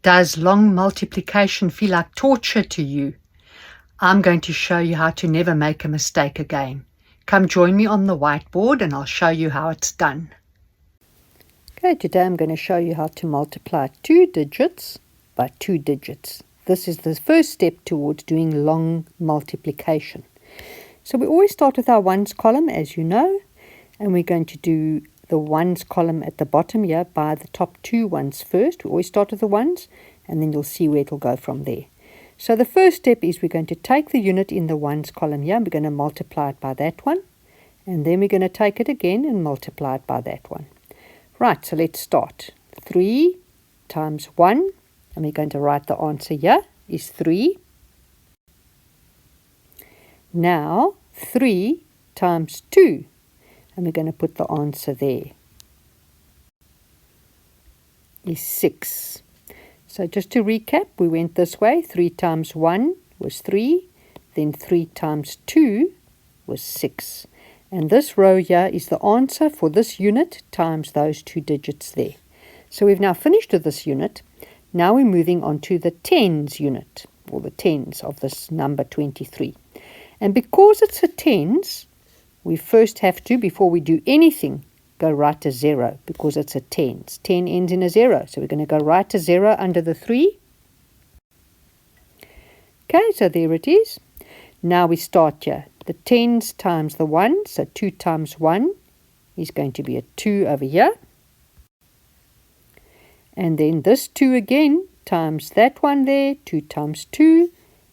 Does long multiplication feel like torture to you? I'm going to show you how to never make a mistake again. Come join me on the whiteboard and I'll show you how it's done. Okay, today I'm going to show you how to multiply 2 digits by 2 digits. This is the first step towards doing long multiplication. So we always start with our ones column, as you know, and we're going to do the ones column at the bottom here by the top 2 ones first. We always start with the ones, and then you'll see where it'll go from there. So the first step is we're going to take the unit in the ones column here, and we're going to multiply it by that one, and then we're going to take it again and multiply it by that one. Right, so let's start. 3 times 1, and we're going to write the answer here, is 3. Now, 3 times 2, and we're going to put the answer there, is 6. So just to recap, we went this way. 3 times 1 was 3, then 3 times 2 was 6. And this row here is the answer for this unit times those 2 digits there. So we've now finished with this unit. Now we're moving on to the tens unit, or the tens of this number 23. And because it's a tens, we first have to, before we do anything, go right to 0, because it's a tens. 10 ends in a 0, so we're going to go right to 0 under the 3. Okay, so there it is. Now we start here. The tens times the 1, so 2 times 1 is going to be a 2 over here. And then this 2 again times that one there, 2 times 2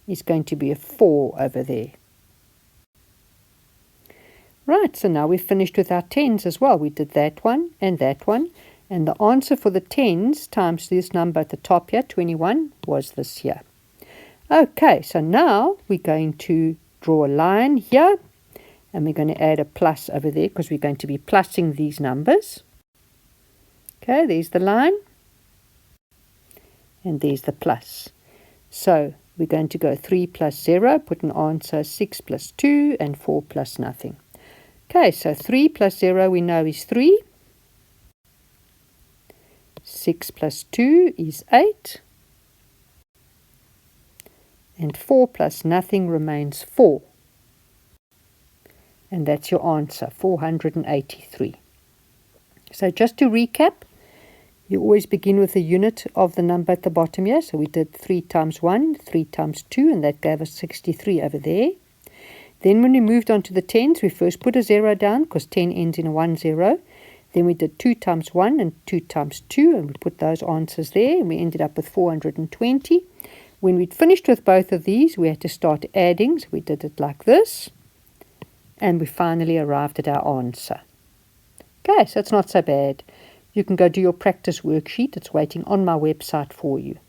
is going to be a 4 over there. Right, so now we've finished with our tens as well. We did that one, and the answer for the tens times this number at the top here, 21, was this here. Okay, so now we're going to draw a line here, and we're going to add a plus over there because we're going to be plussing these numbers. Okay, there's the line, and there's the plus. So we're going to go 3 plus 0, put an answer 6 plus 2, and 4 plus nothing. Okay, so 3 plus 0 we know is 3. 6 plus 2 is 8. And 4 plus nothing remains 4. And that's your answer, 483. So just to recap, you always begin with the unit of the number at the bottom here. So we did 3 times 1, 3 times 2, and that gave us 63 over there. Then when we moved on to the tens, we first put a 0 down because 10 ends in a 1, 0. Then we did 2 times 1 and 2 times 2, and we put those answers there, and we ended up with 420. When we'd finished with both of these, we had to start adding, so we did it like this, and we finally arrived at our answer. Okay, so it's not so bad. You can go do your practice worksheet. It's waiting on my website for you.